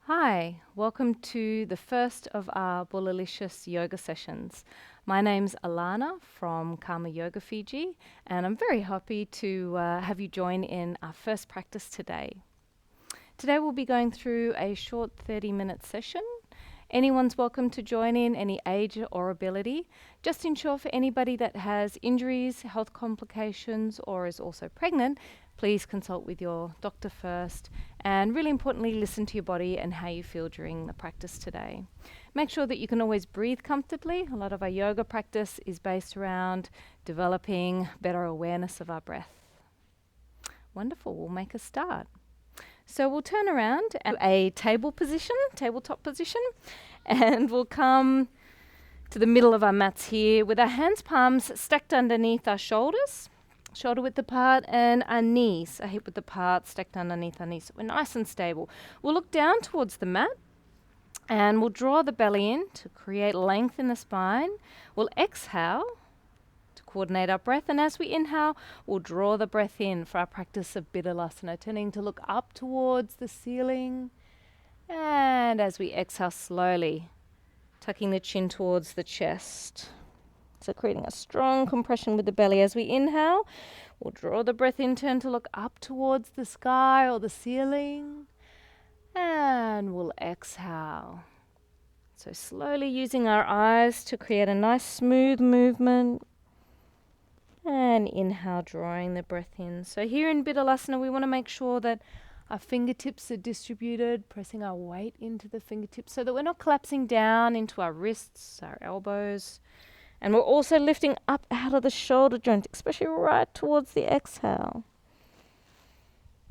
Hi, welcome to the first of our Bulalicious Yoga Sessions. My name's Alana from Yoga Fiji, and I'm very happy to have you join in our first practice today. Today we'll be going through a short 30-minute session. Anyone's welcome to join in, any age or ability. Just ensure for anybody that has injuries, health complications, or is also pregnant, please consult with your doctor first, and really importantly, listen to your body and how you feel during the practice today. Make sure that you can always breathe comfortably. A lot of our yoga practice is based around developing better awareness of our breath. Wonderful, we'll make a start. So we'll turn around at a tabletop position, and we'll come to the middle of our mats here with our hands, palms stacked underneath our shoulders, shoulder width apart, and our knees are hip width apart, stacked underneath our knees. So we're nice and stable. We'll look down towards the mat, and we'll draw the belly in to create length in the spine. We'll exhale to coordinate our breath, and as we inhale, we'll draw the breath in for our practice of Bulalicious, tending to look up towards the ceiling. And as we exhale slowly, tucking the chin towards the chest. So creating a strong compression with the belly. As we inhale, we'll draw the breath in, turn to look up towards the sky or the ceiling. And we'll exhale. So slowly using our eyes to create a nice smooth movement. And inhale, drawing the breath in. So here in Bulalicious, we want to make sure that our fingertips are distributed, pressing our weight into the fingertips so that we're not collapsing down into our wrists, our elbows. And we're also lifting up out of the shoulder joint, especially right towards the exhale.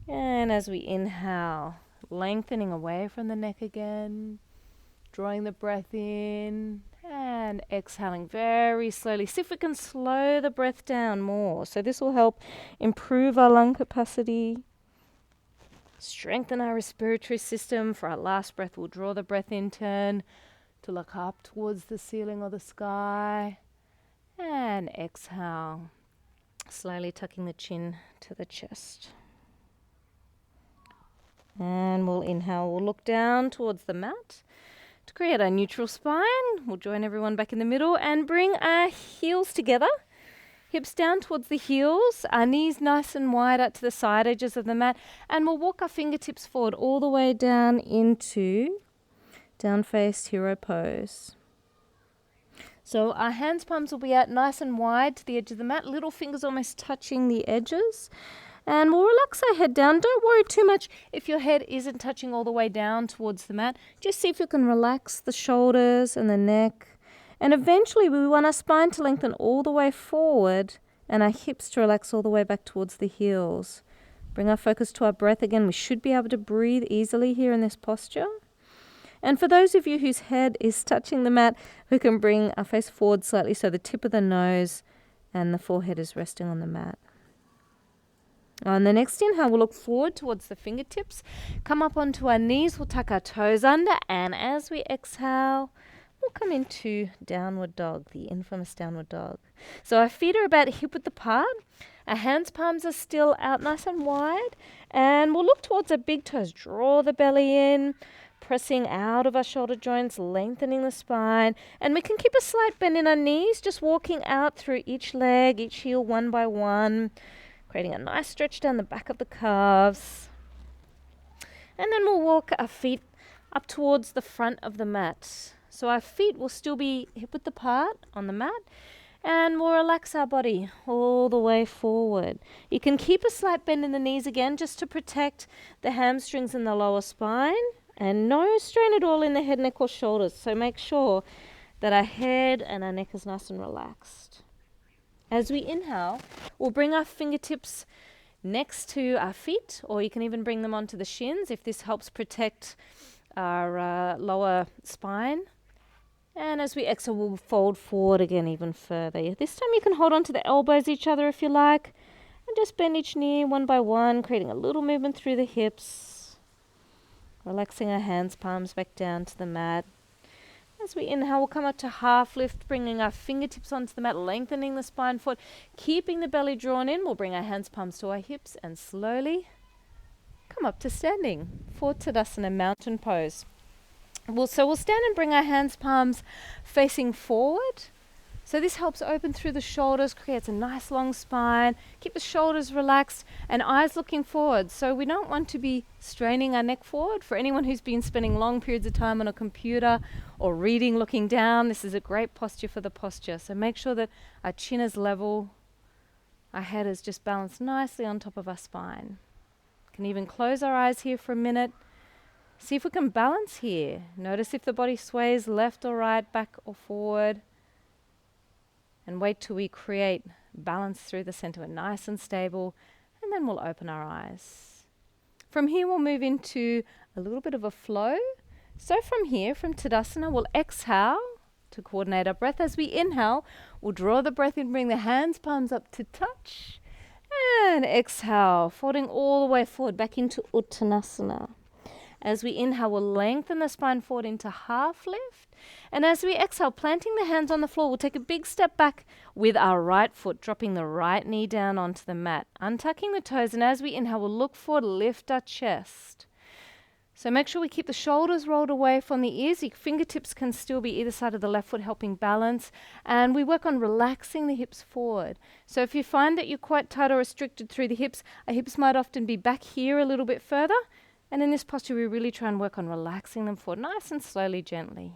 And as we inhale, lengthening away from the neck again, drawing the breath in and exhaling very slowly. See if we can slow the breath down more. So this will help improve our lung capacity, strengthen our respiratory system. For our last breath, we'll draw the breath in, turn to look up towards the ceiling or the sky, and exhale, slowly tucking the chin to the chest. And we'll inhale, we'll look down towards the mat to create a neutral spine. We'll join everyone back in the middle and bring our heels together, hips down towards the heels, our knees nice and wide out to the side edges of the mat, and we'll walk our fingertips forward all the way down into down-faced hero pose. So our hands, palms will be out nice and wide to the edge of the mat, little fingers almost touching the edges. And we'll relax our head down. Don't worry too much if your head isn't touching all the way down towards the mat. Just see if you can relax the shoulders and the neck. And eventually we want our spine to lengthen all the way forward and our hips to relax all the way back towards the heels. Bring our focus to our breath again. We should be able to breathe easily here in this posture. And for those of you whose head is touching the mat, we can bring our face forward slightly so the tip of the nose and the forehead is resting on the mat. On the next inhale, we'll look forward towards the fingertips, come up onto our knees, we'll tuck our toes under, and as we exhale, we'll come into downward dog, the infamous downward dog. So our feet are about hip width apart, our hands, palms are still out nice and wide, and we'll look towards our big toes, draw the belly in, pressing out of our shoulder joints, lengthening the spine, and we can keep a slight bend in our knees, just walking out through each leg, each heel one by one, creating a nice stretch down the back of the calves. And then we'll walk our feet up towards the front of the mat. So our feet will still be hip width apart on the mat, and we'll relax our body all the way forward. You can keep a slight bend in the knees again just to protect the hamstrings and the lower spine, and no strain at all in the head, neck or shoulders. So make sure that our head and our neck is nice and relaxed. As we inhale, we'll bring our fingertips next to our feet, or you can even bring them onto the shins if this helps protect our lower spine. And as we exhale, we'll fold forward again even further. This time you can hold on to the elbows each other if you like, and just bend each knee one by one, creating a little movement through the hips. Relaxing our hands, palms back down to the mat. As we inhale, we'll come up to half lift, bringing our fingertips onto the mat, lengthening the spine forward, keeping the belly drawn in. We'll bring our hands, palms to our hips, and slowly come up to standing for Tadasana mountain pose. We'll stand and bring our hands, palms facing forward. So this helps open through the shoulders, creates a nice long spine. Keep the shoulders relaxed and eyes looking forward. So we don't want to be straining our neck forward. For anyone who's been spending long periods of time on a computer or reading looking down, this is a great posture for the posture. So make sure that our chin is level, our head is just balanced nicely on top of our spine. Can even close our eyes here for a minute. See if we can balance here. Notice if the body sways left or right, back or forward. And wait till we create balance through the center. We're nice and stable, and then we'll open our eyes. From here, we'll move into a little bit of a flow. So from here, from Tadasana, we'll exhale to coordinate our breath. As we inhale, we'll draw the breath in, bring the hands, palms up to touch, and exhale, folding all the way forward back into Uttanasana. As we inhale, we'll lengthen the spine forward into half lift. And as we exhale, planting the hands on the floor, we'll take a big step back with our right foot, dropping the right knee down onto the mat, untucking the toes. And as we inhale, we'll look forward, lift our chest. So make sure we keep the shoulders rolled away from the ears. Your fingertips can still be either side of the left foot, helping balance. And we work on relaxing the hips forward. So if you find that you're quite tight or restricted through the hips, our hips might often be back here a little bit further. And in this posture, we really try and work on relaxing them forward, nice and slowly, gently.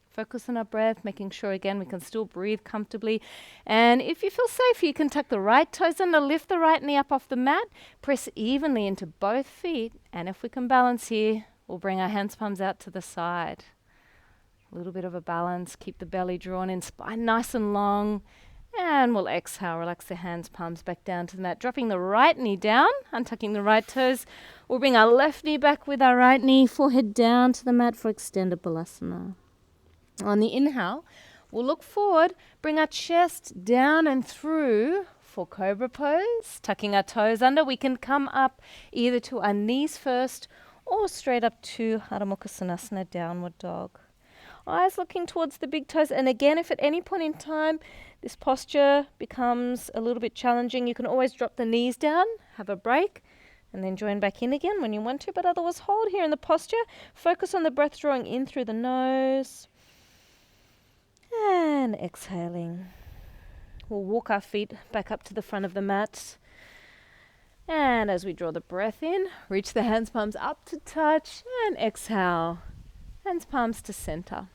Focus on our breath, making sure, again, we can still breathe comfortably. And if you feel safe, you can tuck the right toes under, lift the right knee up off the mat, press evenly into both feet. And if we can balance here, we'll bring our hands, palms out to the side. A little bit of a balance, keep the belly drawn in, spine nice and long. And we'll exhale, relax the hands, palms back down to the mat. Dropping the right knee down, untucking the right toes. We'll bring our left knee back with our right knee, forehead down to the mat for extended Balasana. On the inhale, we'll look forward, bring our chest down and through for Cobra pose. Tucking our toes under, we can come up either to our knees first or straight up to Adho Mukha Svanasana, downward dog. Eyes looking towards the big toes. And again, if at any point in time this posture becomes a little bit challenging, you can always drop the knees down, have a break, and then join back in again when you want to. But otherwise, hold here in the posture. Focus on the breath drawing in through the nose. And exhaling. We'll walk our feet back up to the front of the mat. And as we draw the breath in, reach the hands, palms up to touch, and exhale. Hands, palms to center.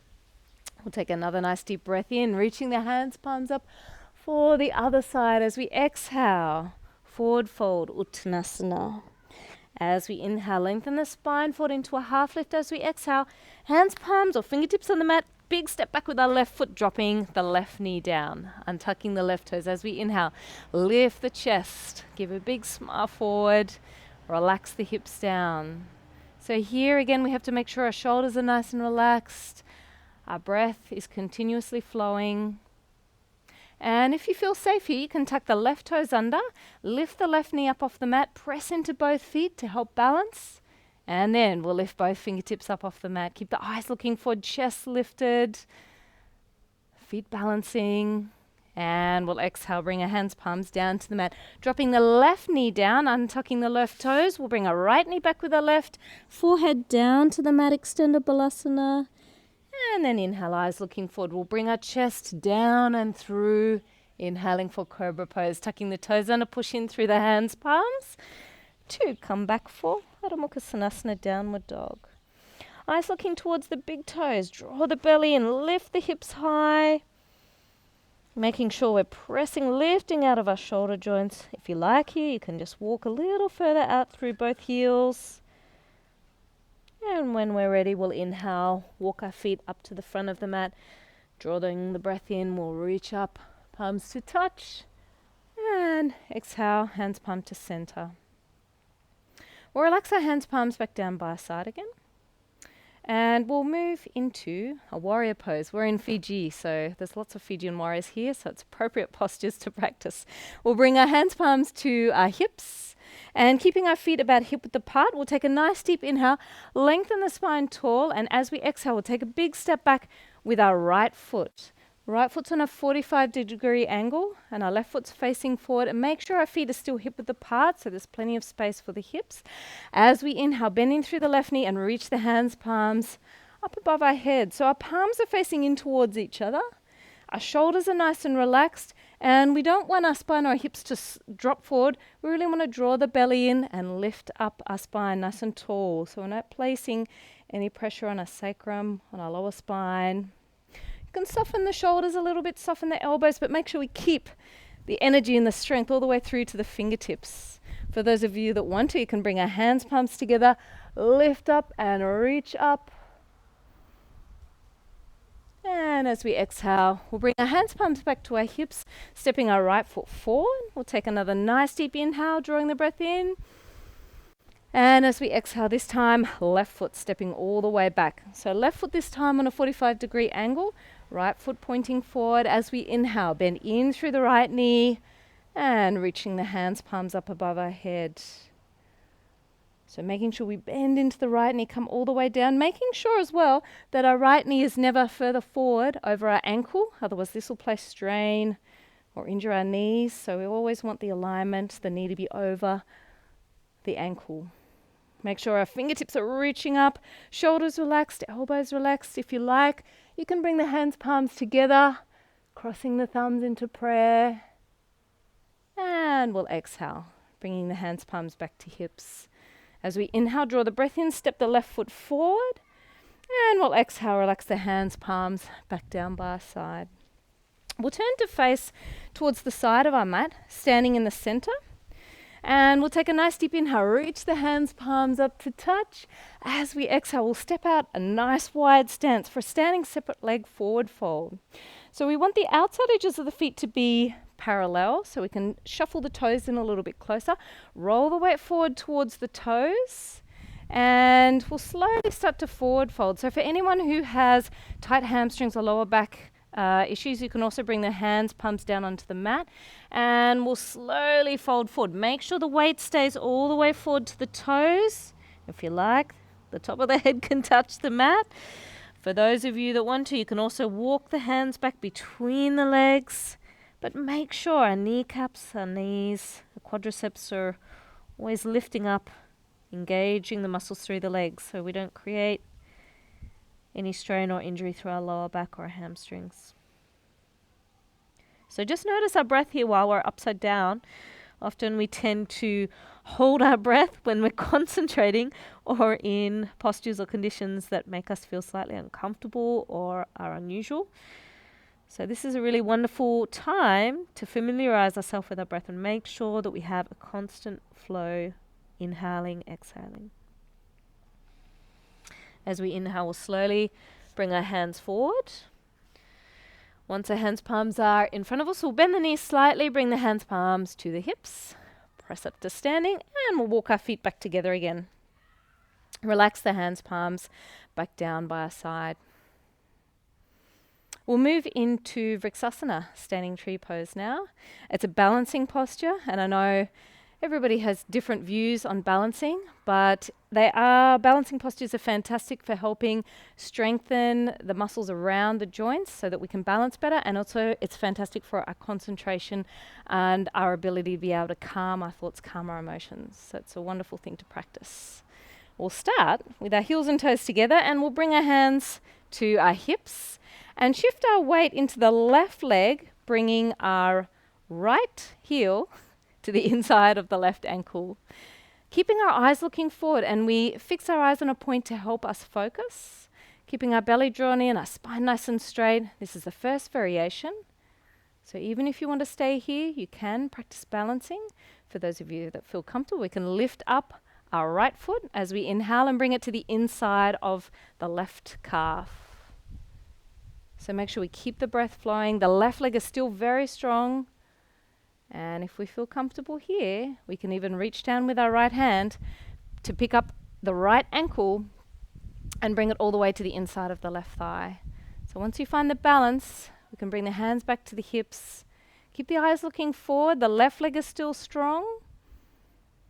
We'll take another nice deep breath in, reaching the hands, palms up for the other side. As we exhale, forward fold, Uttanasana. As we inhale, lengthen the spine, forward into a half lift. As we exhale, hands, palms or fingertips on the mat. Big step back with our left foot, dropping the left knee down, untucking the left toes. As we inhale, lift the chest, give a big smile forward, relax the hips down. So here again, we have to make sure our shoulders are nice and relaxed. Our breath is continuously flowing. And if you feel safe here, you can tuck the left toes under, lift the left knee up off the mat, press into both feet to help balance. And then we'll lift both fingertips up off the mat. Keep the eyes looking forward, chest lifted, feet balancing. And we'll exhale, bring our hands, palms down to the mat. Dropping the left knee down, untucking the left toes. We'll bring our right knee back with our left. Forehead down to the mat, extended Balasana. And then inhale, eyes looking forward. We'll bring our chest down and through. Inhaling for Cobra pose. Tucking the toes under, push in through the hands, palms. To come back for Adho Mukha Svanasana, downward dog. Eyes looking towards the big toes. Draw the belly and lift the hips high. Making sure we're pressing, lifting out of our shoulder joints. If you like here, you can just walk a little further out through both heels. And when we're ready, we'll inhale, walk our feet up to the front of the mat. Drawing the breath in, we'll reach up, palms to touch. And exhale, hands palm to center. We'll relax our hands, palms back down by our side again. And we'll move into a warrior pose. We're in Fiji, so there's lots of Fijian warriors here, so it's appropriate postures to practice. We'll bring our hands, palms to our hips, and keeping our feet about hip width apart, we'll take a nice deep inhale, lengthen the spine tall, and as we exhale, we'll take a big step back with our right foot. Right foot's on a 45-degree angle and our left foot's facing forward, and make sure our feet are still hip width apart so there's plenty of space for the hips. As we inhale, bending through the left knee and reach the hands, palms up above our head. So our palms are facing in towards each other. Our shoulders are nice and relaxed, and we don't want our spine or our hips to drop forward. We really want to draw the belly in and lift up our spine nice and tall. So we're not placing any pressure on our sacrum, on our lower spine. You can soften the shoulders a little bit, soften the elbows, but make sure we keep the energy and the strength all the way through to the fingertips. For those of you that want to, you can bring our hands, palms together, lift up and reach up. And as we exhale, we'll bring our hands, palms back to our hips, stepping our right foot forward. We'll take another nice deep inhale, drawing the breath in. And as we exhale this time, left foot stepping all the way back. So left foot this time on a 45-degree angle, right foot pointing forward. As we inhale, bend in through the right knee and reaching the hands, palms up above our head. So making sure we bend into the right knee, come all the way down, making sure as well that our right knee is never further forward over our ankle. Otherwise this will place strain or injure our knees. So we always want the alignment, the knee to be over the ankle. Make sure our fingertips are reaching up, shoulders relaxed, elbows relaxed. If you like, you can bring the hands, palms together, crossing the thumbs into prayer. And we'll exhale, bringing the hands, palms back to hips. As we inhale, draw the breath in, step the left foot forward. And we'll exhale, relax the hands, palms back down by our side. We'll turn to face towards the side of our mat, standing in the center. And we'll take a nice deep inhale, reach the hands, palms up to touch. As we exhale, we'll step out a nice wide stance for a standing separate leg forward fold. So we want the outside edges of the feet to be parallel, so we can shuffle the toes in a little bit closer. Roll the weight forward towards the toes, and we'll slowly start to forward fold. So for anyone who has tight hamstrings or lower back issues, you can also bring the hands, palms down onto the mat, and we'll slowly fold forward. Make sure the weight stays all the way forward to the toes. If you like, the top of the head can touch the mat. For those of you that want to, you can also walk the hands back between the legs, but make sure our kneecaps, our knees, the quadriceps are always lifting up, engaging the muscles through the legs so we don't create any strain or injury through our lower back or our hamstrings. So just notice our breath here while we're upside down. Often we tend to hold our breath when we're concentrating or in postures or conditions that make us feel slightly uncomfortable or are unusual. So this is a really wonderful time to familiarize ourselves with our breath and make sure that we have a constant flow, inhaling, exhaling. As we inhale, we'll slowly bring our hands forward. Once our hands, palms are in front of us, we'll bend the knees slightly, bring the hands, palms to the hips, press up to standing, and we'll walk our feet back together again. Relax the hands, palms back down by our side. We'll move into Vrksasana, standing tree pose now. It's a balancing posture, and I know everybody has different views on balancing, but balancing postures are fantastic for helping strengthen the muscles around the joints so that we can balance better, and also it's fantastic for our concentration and our ability to be able to calm our thoughts, calm our emotions. So it's a wonderful thing to practice. We'll start with our heels and toes together, and we'll bring our hands to our hips and shift our weight into the left leg, bringing our right heel to the inside of the left ankle. Keeping our eyes looking forward, and we fix our eyes on a point to help us focus. Keeping our belly drawn in, our spine nice and straight. This is the first variation. So even if you want to stay here, you can practice balancing. For those of you that feel comfortable, we can lift up our right foot as we inhale and bring it to the inside of the left calf. So make sure we keep the breath flowing. The left leg is still very strong. And if we feel comfortable here, we can even reach down with our right hand to pick up the right ankle and bring it all the way to the inside of the left thigh. So once you find the balance, we can bring the hands back to the hips. Keep the eyes looking forward. The left leg is still strong.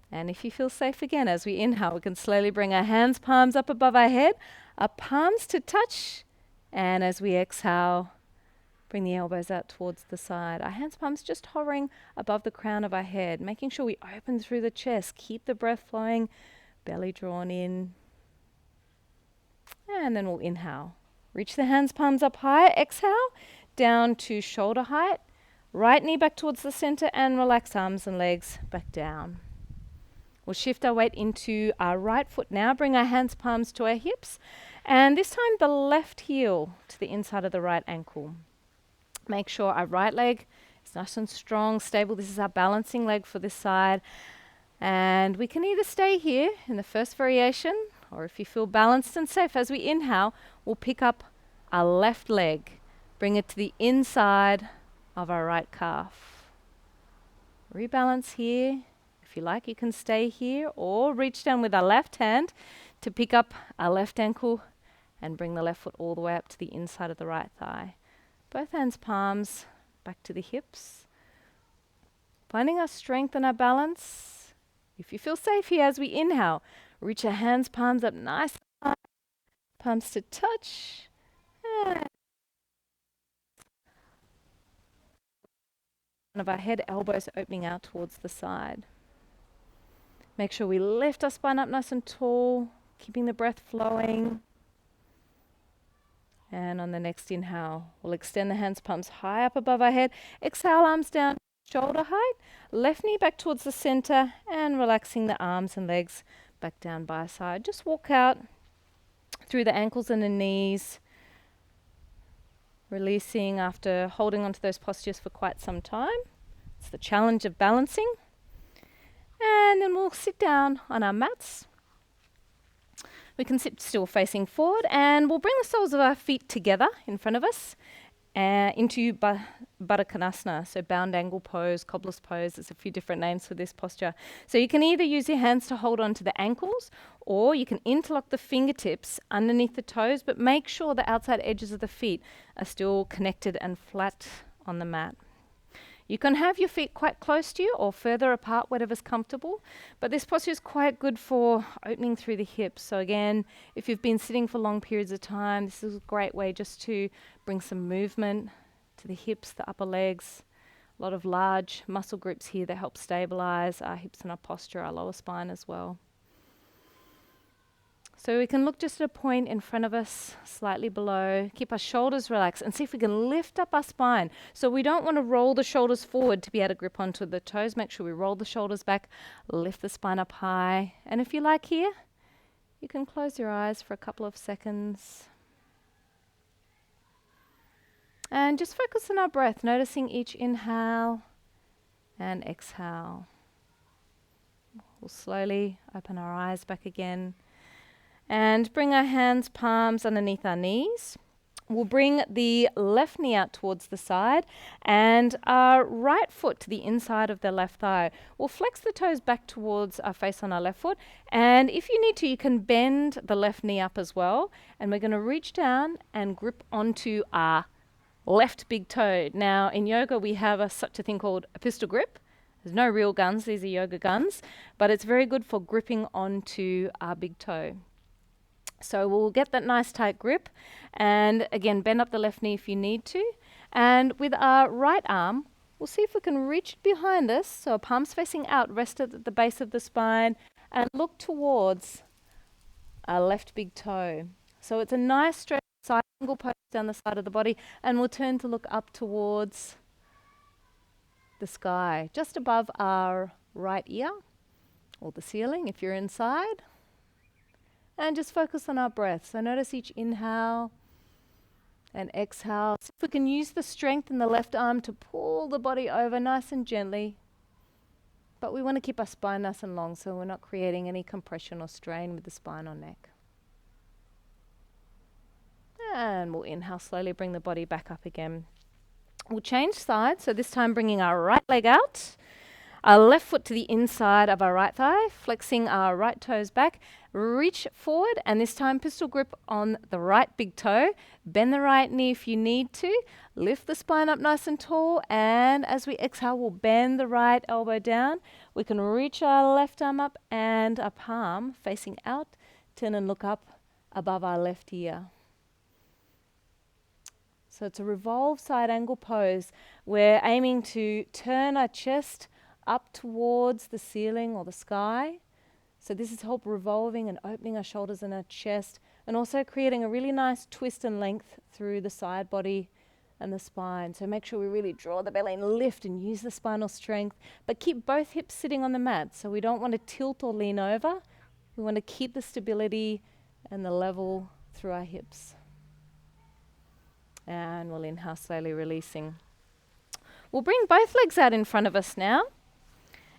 And if you feel safe again, as we inhale, we can slowly bring our hands, palms up above our head, our palms to touch. And as we exhale, Bring the elbows out towards the side. Our hands, palms just hovering above the crown of our head, making sure we open through the chest. Keep the breath flowing, belly drawn in. And then we'll inhale. Reach the hands, palms up high. Exhale, down to shoulder height. Right knee back towards the center and relax arms and legs back down. We'll shift our weight into our right foot now. Bring our hands, palms to our hips. And this time the left heel to the inside of the right ankle. Make sure our right leg is nice and strong, stable. This is our balancing leg for this side. And we can either stay here in the first variation, or if you feel balanced and safe, as we inhale, we'll pick up our left leg. Bring it to the inside of our right calf. Rebalance here. If you like, you can stay here or reach down with our left hand to pick up our left ankle and bring the left foot all the way up to the inside of the right thigh. Both hands, palms back to the hips. Finding our strength and our balance. If you feel safe here as we inhale, reach our hands, palms up nice and high. Palms to touch. And of our head, elbows opening out towards the side. Make sure we lift our spine up nice and tall, keeping the breath flowing. And on the next inhale, we'll extend the hands, palms high up above our head. Exhale, arms down, shoulder height. Left knee back towards the center and relaxing the arms and legs back down by our side. Just walk out through the ankles and the knees. Releasing after holding onto those postures for quite some time. It's the challenge of balancing. And then we'll sit down on our mats. We can sit still facing forward, and we'll bring the soles of our feet together in front of us into Baddha Konasana, so bound angle pose, cobbler's pose. There's a few different names for this posture. So you can either use your hands to hold on to the ankles, or you can interlock the fingertips underneath the toes, but make sure the outside edges of the feet are still connected and flat on the mat. You can have your feet quite close to you or further apart, whatever's comfortable, but this posture is quite good for opening through the hips. So again, if you've been sitting for long periods of time, this is a great way just to bring some movement to the hips, the upper legs. A lot of large muscle groups here that help stabilize our hips and our posture, our lower spine as well. So we can look just at a point in front of us, slightly below. Keep our shoulders relaxed and see if we can lift up our spine. So we don't want to roll the shoulders forward to be able to grip onto the toes. Make sure we roll the shoulders back, lift the spine up high. And if you like here, you can close your eyes for a couple of seconds. And just focus on our breath, noticing each inhale and exhale. We'll slowly open our eyes back again. And bring our hands, palms underneath our knees. We'll bring the left knee out towards the side and our right foot to the inside of the left thigh. We'll flex the toes back towards our face on our left foot. And if you need to, you can bend the left knee up as well. And we're going to reach down and grip onto our left big toe. Now, in yoga, we have such a thing called a pistol grip. There's no real guns. These are yoga guns. But it's very good for gripping onto our big toe. So we'll get that nice tight grip, and again, bend up the left knee if you need to. And with our right arm, we'll see if we can reach it behind us, so palms facing out, rest at the base of the spine, and look towards our left big toe. So it's a nice straight side angle pose down the side of the body, and we'll turn to look up towards the sky, just above our right ear, or the ceiling if you're inside. And just focus on our breath. So notice each inhale and exhale. See if we can use the strength in the left arm to pull the body over nice and gently. But we want to keep our spine nice and long so we're not creating any compression or strain with the spine or neck. And we'll inhale slowly, bring the body back up again. We'll change sides. So this time bringing our right leg out. Our left foot to the inside of our right thigh, flexing our right toes back. Reach forward, and this time pistol grip on the right big toe. Bend the right knee if you need to. Lift the spine up nice and tall, and as we exhale, we'll bend the right elbow down. We can reach our left arm up and our palm facing out. Turn and look up above our left ear. So it's a revolve side angle pose. We're aiming to turn our chest up towards the ceiling or the sky. So this is help revolving and opening our shoulders and our chest, and also creating a really nice twist and length through the side body and the spine. So make sure we really draw the belly and lift and use the spinal strength, but keep both hips sitting on the mat. So we don't want to tilt or lean over. We want to keep the stability and the level through our hips. And we'll inhale, slowly releasing. We'll bring both legs out in front of us now.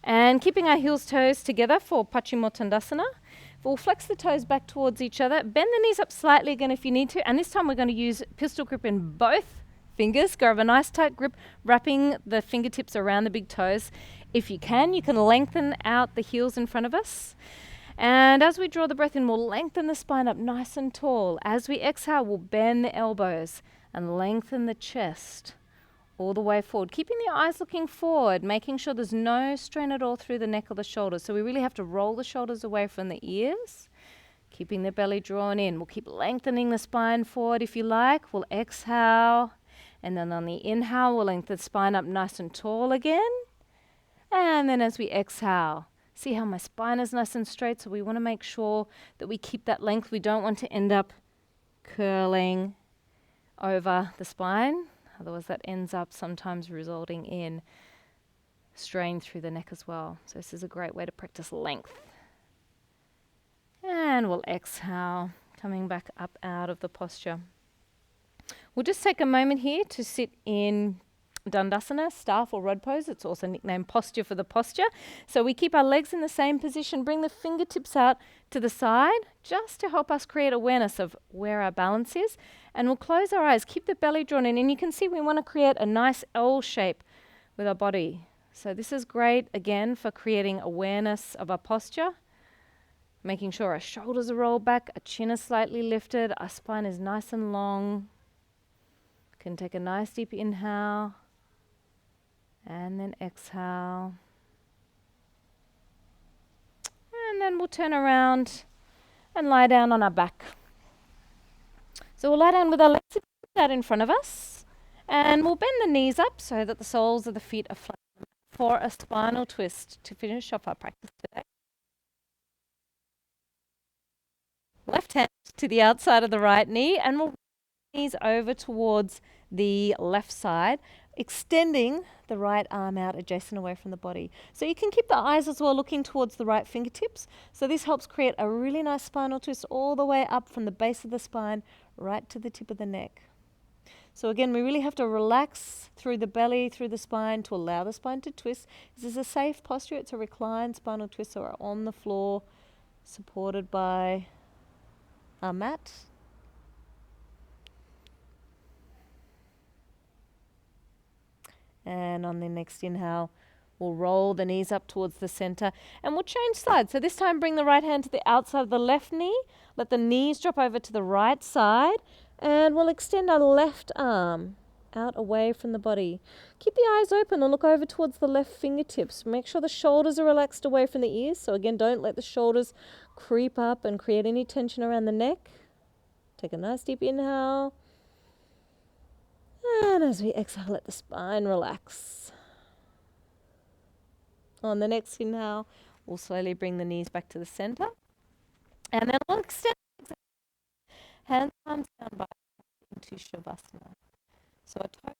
And keeping our heels toes together for Paschimottanasana. We'll flex the toes back towards each other. Bend the knees up slightly again if you need to. And this time we're going to use pistol grip in both fingers. Grab a nice tight grip, wrapping the fingertips around the big toes. If you can lengthen out the heels in front of us. And as we draw the breath in, we'll lengthen the spine up nice and tall. As we exhale, we'll bend the elbows and lengthen the chest all the way forward, keeping the eyes looking forward, making sure there's no strain at all through the neck or the shoulders. So we really have to roll the shoulders away from the ears, keeping the belly drawn in. We'll keep lengthening the spine forward if you like. We'll exhale, and then on the inhale, we'll lengthen the spine up nice and tall again. And then as we exhale, see how my spine is nice and straight, so we want to make sure that we keep that length. We don't want to end up curling over the spine. Otherwise, that ends up sometimes resulting in strain through the neck as well. So this is a great way to practice length. And we'll exhale, coming back up out of the posture. We'll just take a moment here to sit in Dandasana, staff or rod pose. It's also nicknamed posture for the posture. So we keep our legs in the same position, bring the fingertips out to the side, just to help us create awareness of where our balance is. And we'll close our eyes, keep the belly drawn in. And you can see we want to create a nice L shape with our body. So this is great, again, for creating awareness of our posture, making sure our shoulders are rolled back, our chin is slightly lifted, our spine is nice and long. Can take a nice deep inhale. And then exhale. And then we'll turn around and lie down on our back. So we'll lie down with our legs out in front of us. And we'll bend the knees up so that the soles of the feet are flat for a spinal twist to finish off our practice today. Left hand to the outside of the right knee, and we'll knees over towards the left side, extending the right arm out adjacent away from the body. So you can keep the eyes as well looking towards the right fingertips. So this helps create a really nice spinal twist all the way up from the base of the spine right to the tip of the neck. So again, we really have to relax through the belly, through the spine to allow the spine to twist. This is a safe posture. It's a reclined spinal twist, so we're on the floor, supported by our mat. And on the next inhale, we'll roll the knees up towards the center, and we'll change sides. So this time, bring the right hand to the outside of the left knee. Let the knees drop over to the right side, and we'll extend our left arm out away from the body. Keep the eyes open and look over towards the left fingertips. Make sure the shoulders are relaxed away from the ears. So again, don't let the shoulders creep up and create any tension around the neck. Take a nice deep inhale. And as we exhale, let the spine relax. On the next inhale, we'll slowly bring the knees back to the center. And then we'll extend hands, arms down by into Shavasana. So a toe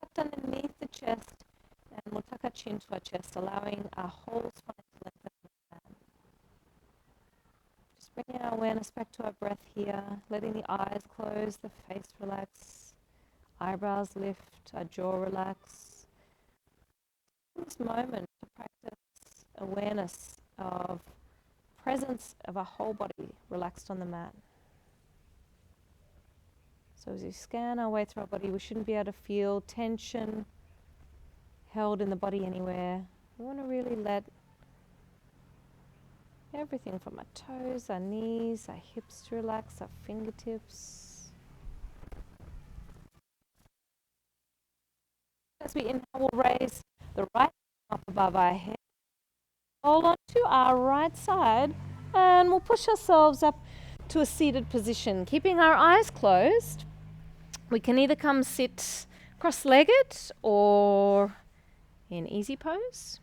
tucked underneath the chest, and we'll tuck our chin to our chest, allowing our whole spine to lengthen. Bringing our awareness back to our breath here, letting the eyes close, the face relax, eyebrows lift, our jaw relax. In this moment to practice awareness of presence of our whole body relaxed on the mat. So as we scan our way through our body, we shouldn't be able to feel tension held in the body anywhere. We want to really let everything from our toes, our knees, our hips to relax, our fingertips. As we inhale, we'll raise the right arm up above our head. Roll onto our right side and we'll push ourselves up to a seated position, keeping our eyes closed. We can either come sit cross-legged or in easy pose,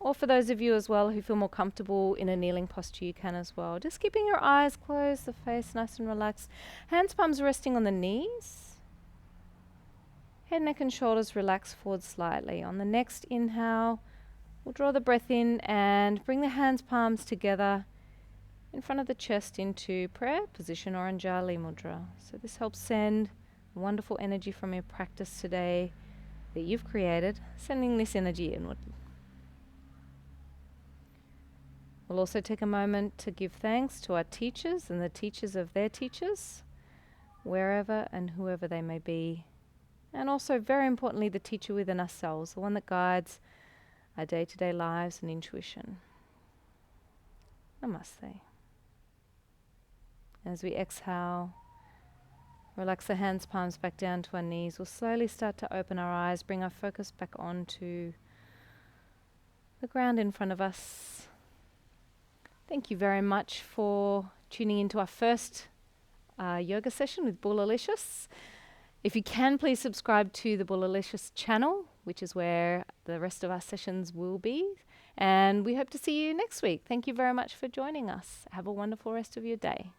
or for those of you as well who feel more comfortable in a kneeling posture, you can as well. Just keeping your eyes closed, the face nice and relaxed. Hands, palms resting on the knees. Head, neck and shoulders relax forward slightly. On the next inhale, we'll draw the breath in and bring the hands, palms together in front of the chest into prayer position or Anjali Mudra. So this helps send wonderful energy from your practice today that you've created, sending this energy inward. We'll also take a moment to give thanks to our teachers and the teachers of their teachers, wherever and whoever they may be. And also, very importantly, the teacher within ourselves, the one that guides our day-to-day lives and intuition. Namaste. As we exhale, relax the hands, palms back down to our knees. We'll slowly start to open our eyes, bring our focus back onto the ground in front of us. Thank you very much for tuning into our first yoga session with Bulalicious. If you can, please subscribe to the Bulalicious channel, which is where the rest of our sessions will be. And we hope to see you next week. Thank you very much for joining us. Have a wonderful rest of your day.